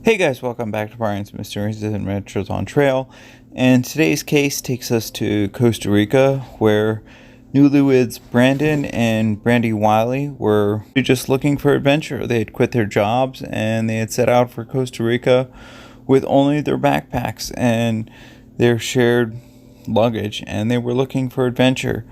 Hey guys, welcome back to Brian's Mysteries and Adventures on Trail. And today's case takes us to Costa Rica, where newlyweds Brandon and Brandy Wiley were just looking for adventure. They had quit their jobs and they had set out for Costa Rica with only their backpacks and their shared luggage, and they were looking for adventure.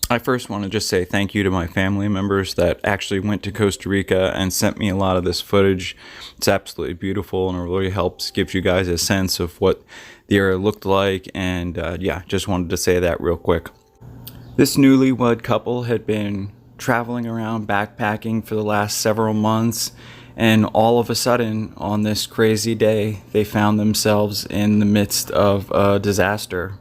I first want to just say thank you to my family members that actually went to Costa Rica and sent me a lot of this footage. It's absolutely beautiful and it really helps give you guys a sense of what the area looked like. And just wanted to say that real quick. This newlywed couple had been traveling around backpacking for the last several months, and all of a sudden on this crazy day they found themselves in the midst of a disaster.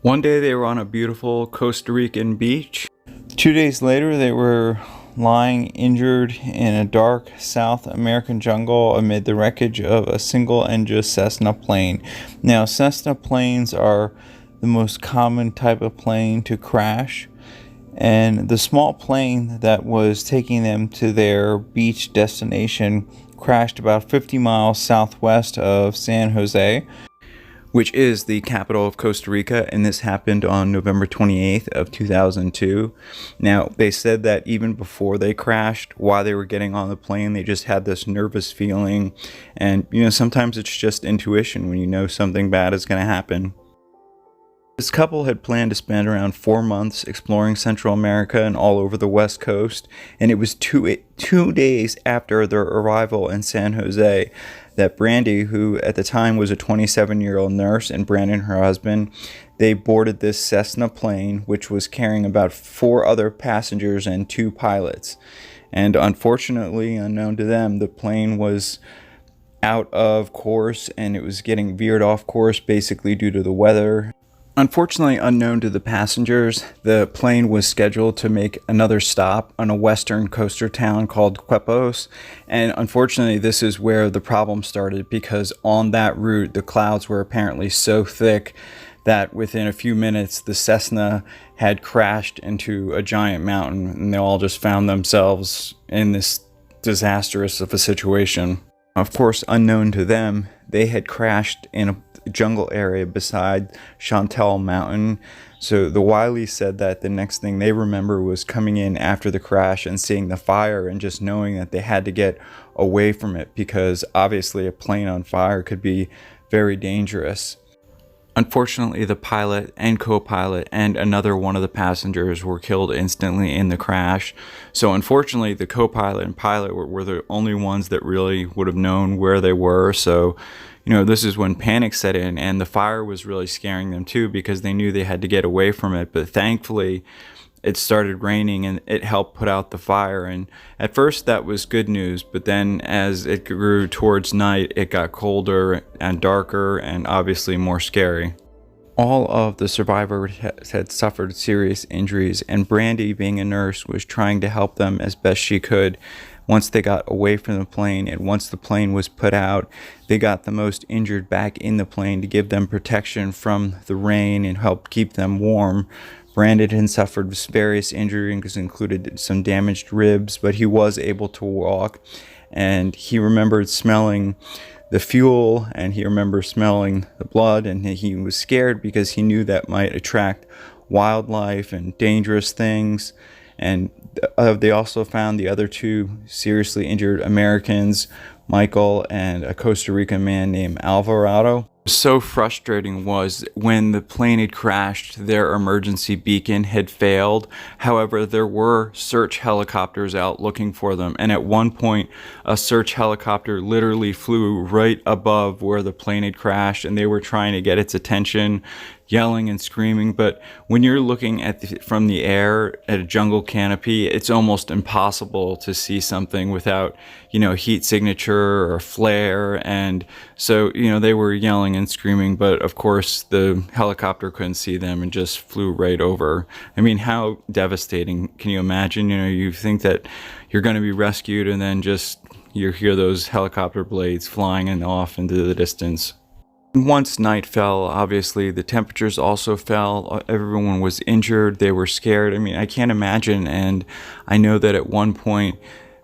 One day they were on a beautiful Costa Rican beach. 2 days later they were lying injured in a dark South American jungle amid the wreckage of a single-engine Cessna plane. Now, Cessna planes are the most common type of plane to crash, and the small plane that was taking them to their beach destination crashed about 50 miles southwest of San Jose, which is the capital of Costa Rica, and this happened on November 28th of 2002. Now, they said that even before they crashed, while they were getting on the plane, they just had this nervous feeling, and sometimes it's just intuition when you know something bad is going to happen. This couple had planned to spend around 4 months exploring Central America and all over the West Coast, and it was two days after their arrival in San Jose that Brandy, who at the time was a 27-year-old nurse, and Brandon, her husband, they boarded this Cessna plane, which was carrying about 4 other passengers and 2 pilots. And unfortunately, unknown to them, the plane was out of course and it was getting veered off course basically due to the weather. Unfortunately, unknown to the passengers, the plane was scheduled to make another stop on a western coastal town called Quepos, and unfortunately this is where the problem started, because on that route the clouds were apparently so thick that within a few minutes the Cessna had crashed into a giant mountain, and they all just found themselves in this disastrous of a situation. Of course, unknown to them, they had crashed in a jungle area beside Chantal Mountain. So the Wileys said that the next thing they remember was coming in after the crash and seeing the fire and just knowing that they had to get away from it, because obviously a plane on fire could be very dangerous. Unfortunately, the pilot and co-pilot and another one of the passengers were killed instantly in the crash. So unfortunately, the co-pilot and pilot were the only ones that really would have known where they were. So, this is when panic set in, and the fire was really scaring them too, because they knew they had to get away from it. But thankfully, it started raining and it helped put out the fire. And at first that was good news, but then as it grew towards night, it got colder and darker and obviously more scary. All of the survivors had suffered serious injuries, and Brandy, being a nurse, was trying to help them as best she could. Once they got away from the plane and once the plane was put out, they got the most injured back in the plane to give them protection from the rain and help keep them warm. Brandon had suffered various injuries, included some damaged ribs, but he was able to walk, and he remembered smelling the fuel and he remembered smelling the blood, and he was scared because he knew that might attract wildlife and dangerous things. And they also found the other 2 seriously injured Americans, Michael and a Costa Rican man named Alvarado. So frustrating was when the plane had crashed, their emergency beacon had failed. However, there were search helicopters out looking for them, and at one point a search helicopter literally flew right above where the plane had crashed, and they were trying to get its attention, yelling and screaming. But when you're looking at from the air at a jungle canopy, it's almost impossible to see something without heat signature or flare. And so they were yelling and screaming, but of course the helicopter couldn't see them and just flew right over. I mean, how devastating. Can you imagine? You think that you're going to be rescued, and then just you hear those helicopter blades flying and off into the distance. Once night fell, obviously the temperatures also fell. Everyone was injured. They were scared. I mean, I can't imagine. And I know that at one point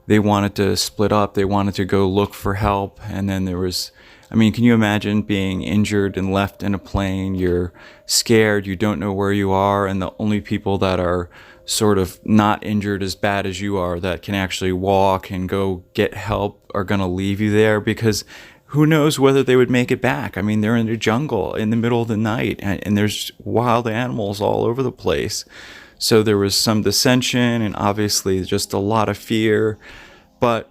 they wanted to split up. They wanted to go look for help. And then there was, I mean, can you imagine being injured and left in a plane? You're scared, you don't know where you are, and the only people that are sort of not injured as bad as you are, that can actually walk and go get help, are going to leave you there, because who knows whether they would make it back. I mean, they're in the jungle in the middle of the night, and there's wild animals all over the place. So there was some dissension and obviously just a lot of fear, but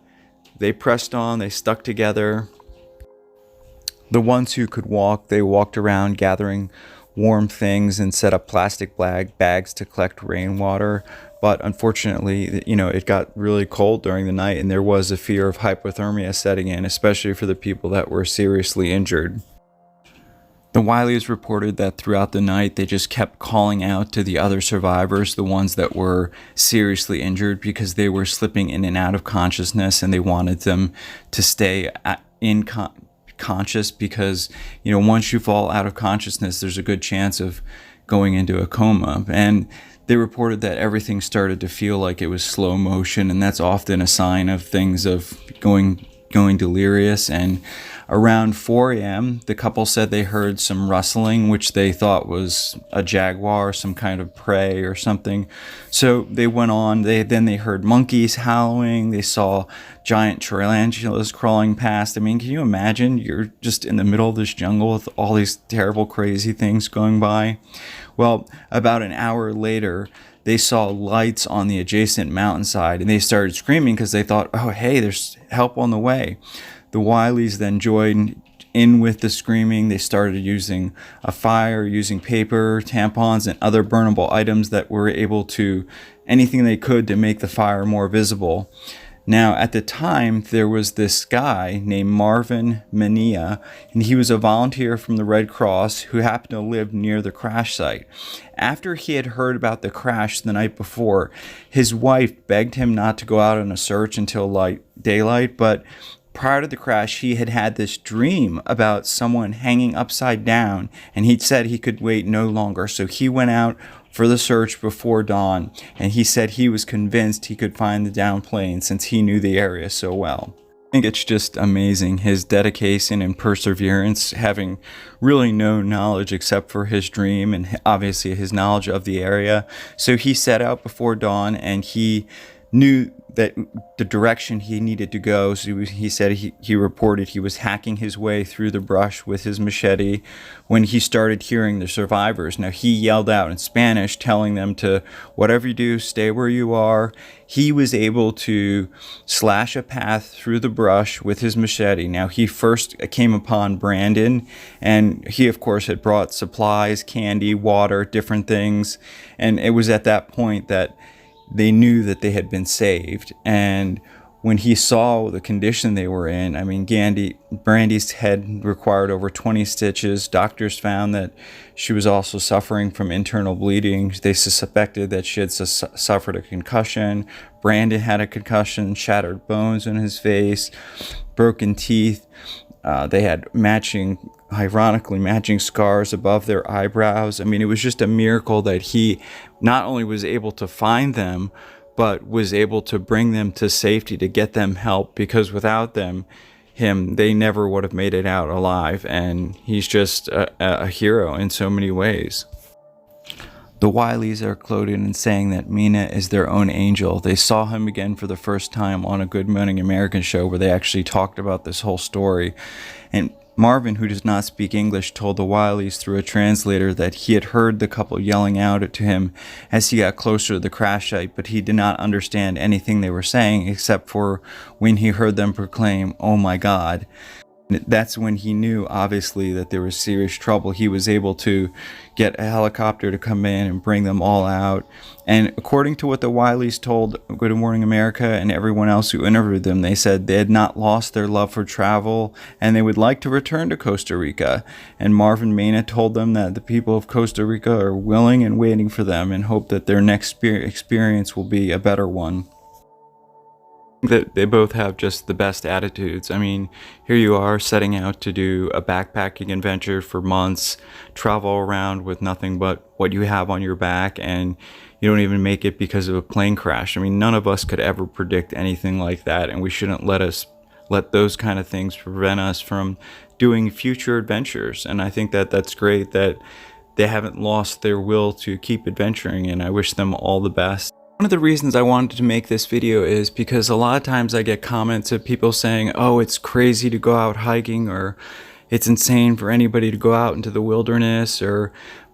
they pressed on, they stuck together. The ones who could walk, they walked around gathering warm things and set up plastic bags to collect rainwater. But unfortunately, it got really cold during the night, and there was a fear of hypothermia setting in, especially for the people that were seriously injured. The Wileys reported that throughout the night, they just kept calling out to the other survivors, the ones that were seriously injured, because they were slipping in and out of consciousness, and they wanted them to stay conscious, because once you fall out of consciousness, there's a good chance of going into a coma. And they reported that everything started to feel like it was slow motion, and that's often a sign of things of going delirious. And around 4 a.m., the couple said they heard some rustling, which they thought was a jaguar, some kind of prey or something. So they went on. They heard monkeys howling. They saw giant tarantulas crawling past. I mean, can you imagine? You're just in the middle of this jungle with all these terrible, crazy things going by. Well, about an hour later, they saw lights on the adjacent mountainside, and they started screaming because they thought, oh, hey, there's help on the way. The Wileys then joined in with the screaming. They started using a fire, using paper, tampons, and other burnable items that were able to, anything they could to make the fire more visible. Now, at the time, there was this guy named Marvin Mena, and he was a volunteer from the Red Cross who happened to live near the crash site. After he had heard about the crash the night before, his wife begged him not to go out on a search until daylight, but prior to the crash, he had had this dream about someone hanging upside down, and he'd said he could wait no longer. So he went out for the search before dawn, and he said he was convinced he could find the downed plane since he knew the area so well. I think it's just amazing, his dedication and perseverance, having really no knowledge except for his dream and obviously his knowledge of the area. So he set out before dawn, and he knew that the direction he needed to go. So he said he reported he was hacking his way through the brush with his machete when he started hearing the survivors. Now, he yelled out in Spanish, telling them to, whatever you do, stay where you are. He was able to slash a path through the brush with his machete. Now, he first came upon Brandon, and he, of course, had brought supplies, candy, water, different things. And it was at that point that they knew that they had been saved. And when he saw the condition they were in, I mean, Brandy's head required over 20 stitches. Doctors found that she was also suffering from internal bleeding. They suspected that she had suffered a concussion. Brandon had a concussion, shattered bones in his face, broken teeth. They had ironically matching scars above their eyebrows. I mean, it was just a miracle that he not only was able to find them, but was able to bring them to safety, to get them help, because without him, they never would have made it out alive. And he's just a hero in so many ways. The Wileys are quoted in saying that Mena is their own angel. They saw him again for the first time on a Good Morning American show where they actually talked about this whole story. And Marvin, who does not speak English, told the Wileys through a translator that he had heard the couple yelling out to him as he got closer to the crash site, but he did not understand anything they were saying except for when he heard them proclaim, "Oh my God." That's when he knew, obviously, that there was serious trouble. He was able to get a helicopter to come in and bring them all out. And according to what the Wileys told Good Morning America and everyone else who interviewed them, they said they had not lost their love for travel and they would like to return to Costa Rica. And Marvin Mena told them that the people of Costa Rica are willing and waiting for them and hope that their next experience will be a better one. That they both have just the best attitudes. I mean, here you are setting out to do a backpacking adventure for months, travel around with nothing but what you have on your back, and you don't even make it because of a plane crash. I mean, none of us could ever predict anything like that, and we shouldn't let those kind of things prevent us from doing future adventures. And I think that that's great that they haven't lost their will to keep adventuring, and I wish them all the best. One of the reasons I wanted to make this video is because a lot of times I get comments of people saying, oh, it's crazy to go out hiking, or it's insane for anybody to go out into the wilderness,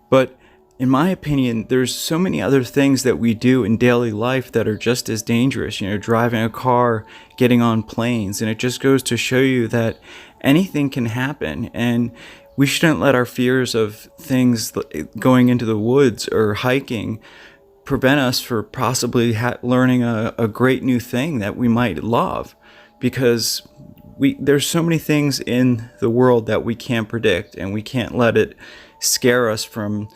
but in my opinion, there's so many other things that we do in daily life that are just as dangerous, driving a car, getting on planes, and it just goes to show you that anything can happen, and we shouldn't let our fears of things going into the woods or hiking prevent us for possibly learning a great new thing that we might love, because there's so many things in the world that we can't predict, and we can't let it scare us from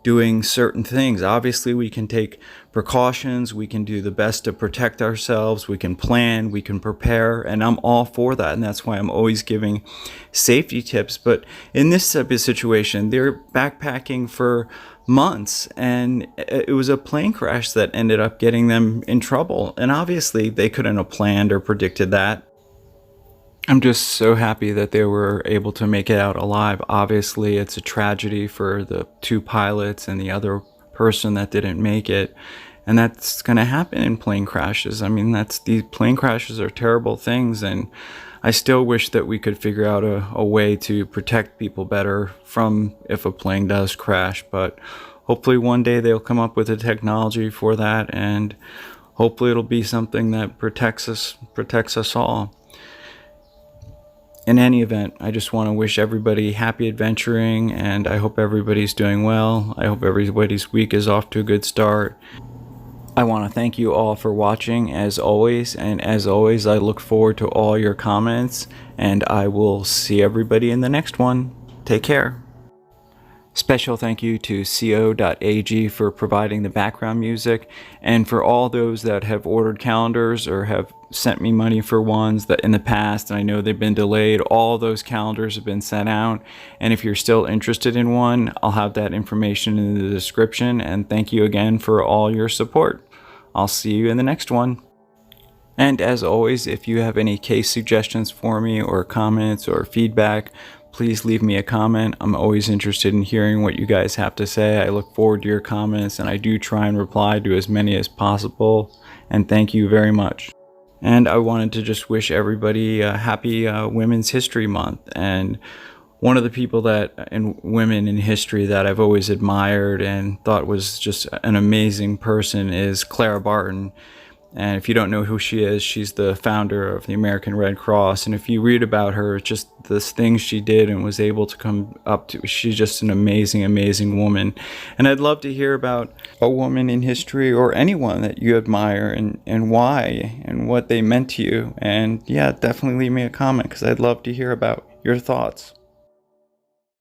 doing certain things. Obviously, we can take precautions, we can do the best to protect ourselves, we can plan, we can prepare, and I'm all for that, and that's why I'm always giving safety tips. But in this type of situation, they're backpacking for months, and it was a plane crash that ended up getting them in trouble, and obviously they couldn't have planned or predicted that. I'm just so happy that they were able to make it out alive. Obviously, it's a tragedy for the two pilots and the other person that didn't make it, and that's going to happen in plane crashes. I mean, these plane crashes are terrible things, and I still wish that we could figure out a way to protect people better from if a plane does crash, but hopefully one day they'll come up with a technology for that, and hopefully it'll be something that protects us all. In any event, I just want to wish everybody happy adventuring, and I hope everybody's doing well. I hope everybody's week is off to a good start. I want to thank you all for watching, as always, and as always, I look forward to all your comments, and I will see everybody in the next one. Take care. Special thank you to co.ag for providing the background music, and for all those that have ordered calendars or have sent me money for ones that in the past, and I know they've been delayed. All those calendars have been sent out, and if you're still interested in one, I'll have that information in the description, and thank you again for all your support. I'll see you in the next one. And as always, if you have any case suggestions for me, or comments or feedback, please leave me a comment. I'm always interested in hearing what you guys have to say. I look forward to your comments, and I do try and reply to as many as possible, and thank you very much. And I wanted to just wish everybody a happy Women's History Month. And one of the people women in history that I've always admired and thought was just an amazing person is Clara Barton. And if you don't know who she is, she's the founder of the American Red Cross. And if you read about her, just the things she did and was able to come up to, she's just an amazing, amazing woman. And I'd love to hear about a woman in history, or anyone that you admire, and why, and what they meant to you. And yeah, definitely leave me a comment, because I'd love to hear about your thoughts.